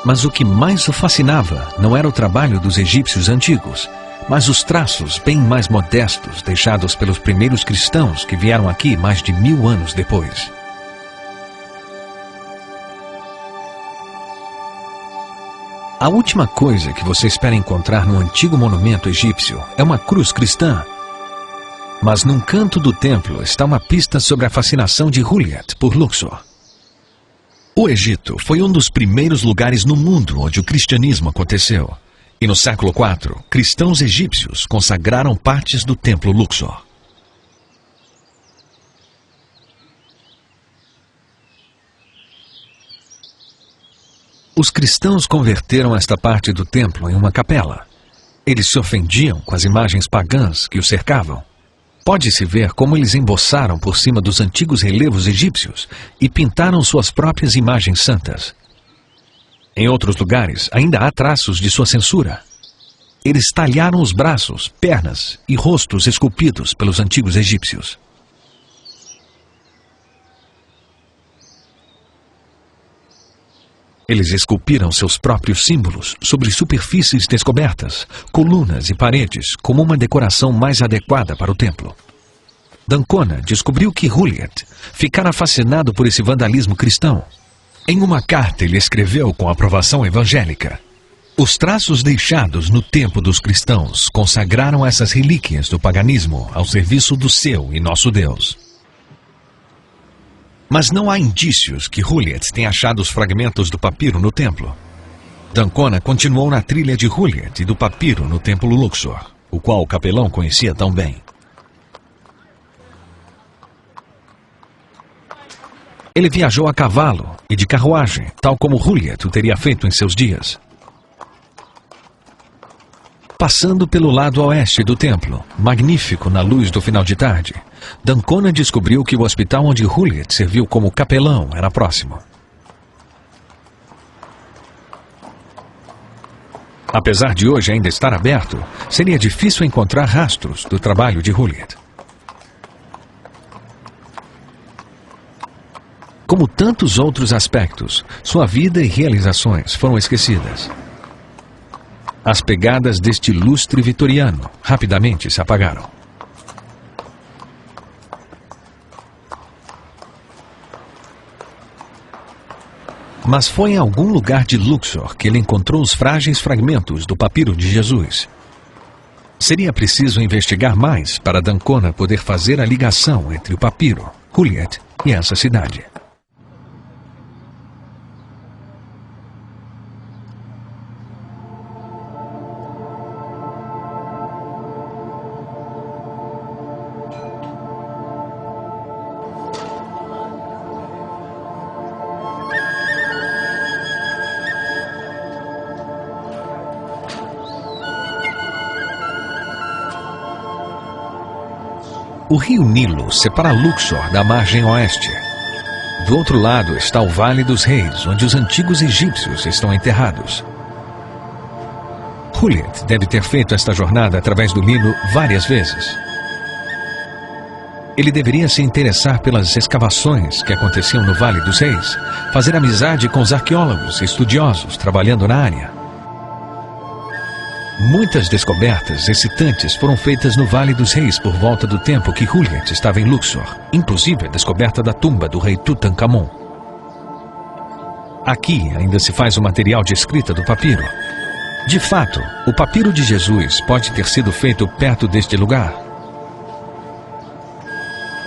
Mas o que mais o fascinava não era o trabalho dos egípcios antigos, mas os traços bem mais modestos deixados pelos primeiros cristãos que vieram aqui mais de 1000 anos depois. A última coisa que você espera encontrar no antigo monumento egípcio é uma cruz cristã. Mas num canto do templo está uma pista sobre a fascinação de Huliat por Luxor. O Egito foi um dos primeiros lugares no mundo onde o cristianismo aconteceu. E no século IV, cristãos egípcios consagraram partes do templo Luxor. Os cristãos converteram esta parte do templo em uma capela. Eles se ofendiam com as imagens pagãs que o cercavam. Pode-se ver como eles emboçaram por cima dos antigos relevos egípcios e pintaram suas próprias imagens santas. Em outros lugares, ainda há traços de sua censura. Eles talharam os braços, pernas e rostos esculpidos pelos antigos egípcios. Eles esculpiram seus próprios símbolos sobre superfícies descobertas, colunas e paredes, como uma decoração mais adequada para o templo. D'Ancona descobriu que Huliat ficara fascinado por esse vandalismo cristão. Em uma carta ele escreveu com aprovação evangélica: os traços deixados no tempo dos cristãos consagraram essas relíquias do paganismo ao serviço do seu e nosso Deus. Mas não há indícios que Huliat tenha achado os fragmentos do papiro no templo. D'Ancona continuou na trilha de Huliat e do papiro no templo Luxor, o qual o capelão conhecia tão bem. Ele viajou a cavalo e de carruagem, tal como Huliat o teria feito em seus dias. Passando pelo lado oeste do templo, magnífico na luz do final de tarde, D'Ancona descobriu que o hospital onde Huliat serviu como capelão era próximo. Apesar de hoje ainda estar aberto, seria difícil encontrar rastros do trabalho de Huliat. Como tantos outros aspectos, sua vida e realizações foram esquecidas. As pegadas deste lustre vitoriano rapidamente se apagaram. Mas foi em algum lugar de Luxor que ele encontrou os frágeis fragmentos do papiro de Jesus. Seria preciso investigar mais para D'Ancona poder fazer a ligação entre o papiro, Huliat e essa cidade. O rio Nilo separa Luxor da margem oeste. Do outro lado está o Vale dos Reis, onde os antigos egípcios estão enterrados. Huliat deve ter feito esta jornada através do Nilo várias vezes. Ele deveria se interessar pelas escavações que aconteciam no Vale dos Reis, fazer amizade com os arqueólogos e estudiosos trabalhando na área. Muitas descobertas excitantes foram feitas no Vale dos Reis por volta do tempo que Huliat estava em Luxor, inclusive a descoberta da tumba do rei Tutankhamon. Aqui ainda se faz o material de escrita do papiro. De fato, o papiro de Jesus pode ter sido feito perto deste lugar.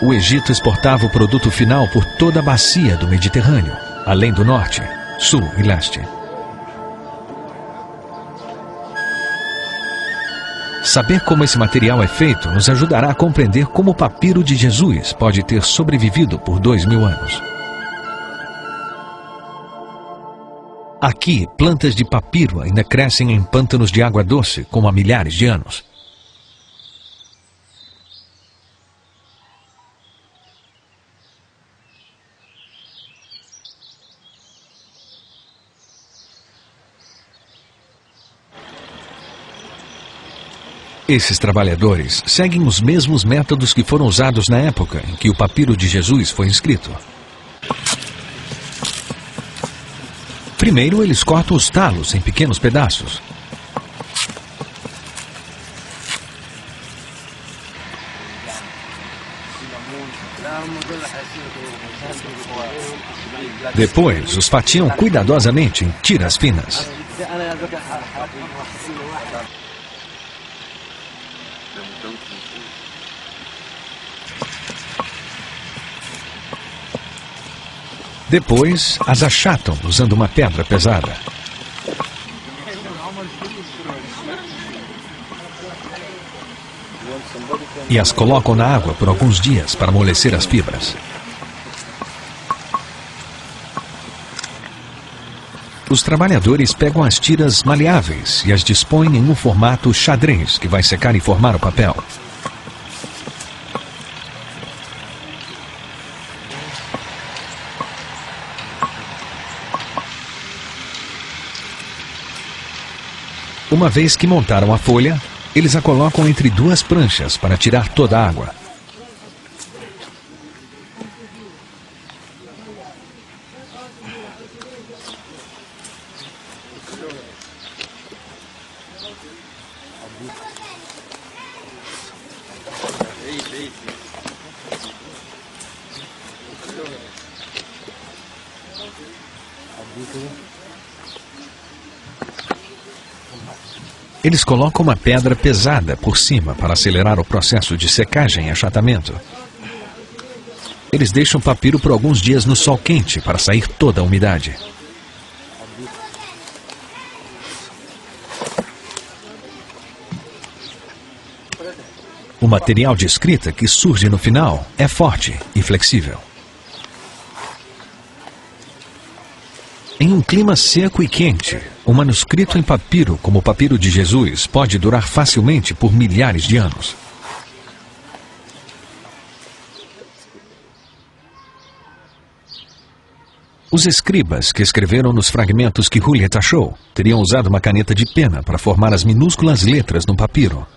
O Egito exportava o produto final por toda a bacia do Mediterrâneo, além do norte, sul e leste. Saber como esse material é feito nos ajudará a compreender como o papiro de Jesus pode ter sobrevivido por 2000 anos. Aqui, plantas de papiro ainda crescem em pântanos de água doce como há milhares de anos. Esses trabalhadores seguem os mesmos métodos que foram usados na época em que o papiro de Jesus foi escrito. Primeiro, eles cortam os talos em pequenos pedaços. Depois, os fatiam cuidadosamente em tiras finas. Depois, as achatam usando uma pedra pesada. E as colocam na água por alguns dias para amolecer as fibras. Os trabalhadores pegam as tiras maleáveis e as dispõem em um formato xadrez que vai secar e formar o papel. Uma vez que montaram a folha, eles a colocam entre duas pranchas para tirar toda a água. Eles colocam uma pedra pesada por cima para acelerar o processo de secagem e achatamento. Eles deixam o papiro por alguns dias no sol quente para sair toda a umidade. O material de escrita que surge no final é forte e flexível. Em um clima seco e quente, um manuscrito em papiro como o papiro de Jesus pode durar facilmente por milhares de anos. Os escribas que escreveram nos fragmentos que Juliet achou teriam usado uma caneta de pena para formar as minúsculas letras no papiro.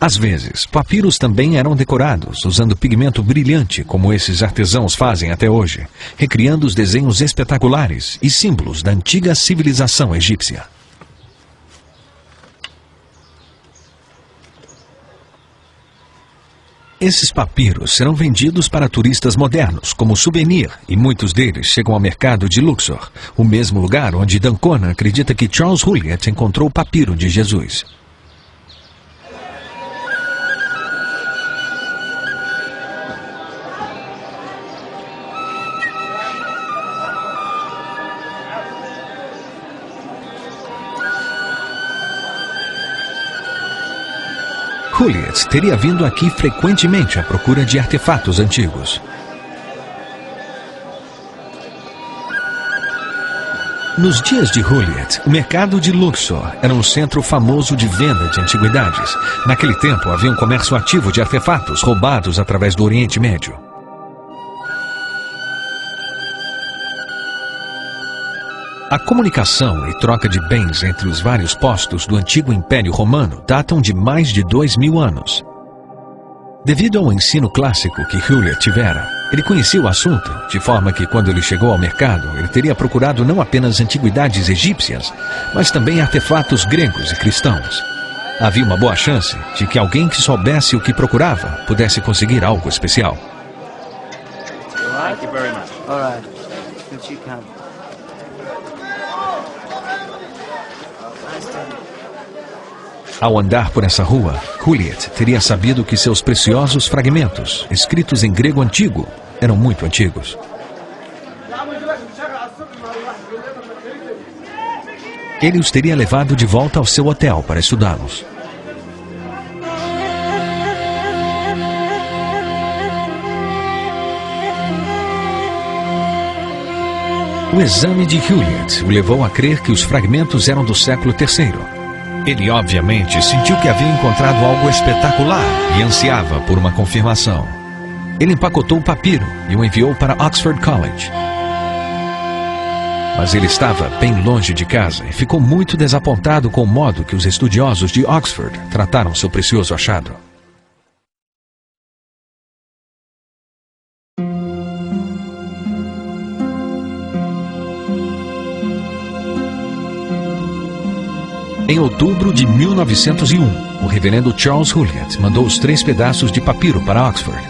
Às vezes, papiros também eram decorados usando pigmento brilhante, como esses artesãos fazem até hoje, recriando os desenhos espetaculares e símbolos da antiga civilização egípcia. Esses papiros serão vendidos para turistas modernos como souvenir e muitos deles chegam ao mercado de Luxor, o mesmo lugar onde D'Ancona acredita que Charles Juliet encontrou o papiro de Jesus. Juliet teria vindo aqui frequentemente à procura de artefatos antigos. Nos dias de Juliet, o mercado de Luxor era um centro famoso de venda de antiguidades. Naquele tempo havia um comércio ativo de artefatos roubados através do Oriente Médio. A comunicação e troca de bens entre os vários postos do antigo Império Romano datam de mais de 2000 anos. Devido ao ensino clássico que Juliet tivera, ele conhecia o assunto, de forma que quando ele chegou ao mercado, ele teria procurado não apenas antiguidades egípcias, mas também artefatos gregos e cristãos. Havia uma boa chance de que alguém que soubesse o que procurava pudesse conseguir algo especial. Thank you very much. All right. Since you come. Ao andar por essa rua, Juliet teria sabido que seus preciosos fragmentos, escritos em grego antigo, eram muito antigos. Ele os teria levado de volta ao seu hotel para estudá-los. O exame de Juliet o levou a crer que os fragmentos eram do século III. Ele obviamente sentiu que havia encontrado algo espetacular e ansiava por uma confirmação. Ele empacotou o papiro e o enviou para Oxford College. Mas ele estava bem longe de casa e ficou muito desapontado com o modo que os estudiosos de Oxford trataram seu precioso achado. Em outubro de 1901, o reverendo Charles Hulyat mandou os 3 pedaços de papiro para Oxford.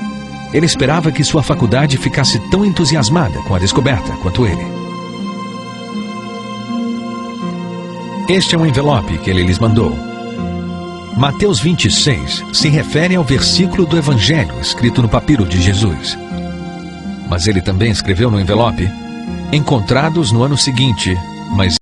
Ele esperava que sua faculdade ficasse tão entusiasmada com a descoberta quanto ele. Este é um envelope que ele lhes mandou. Mateus 26 se refere ao versículo do Evangelho escrito no papiro de Jesus. Mas ele também escreveu no envelope: encontrados no ano seguinte, mas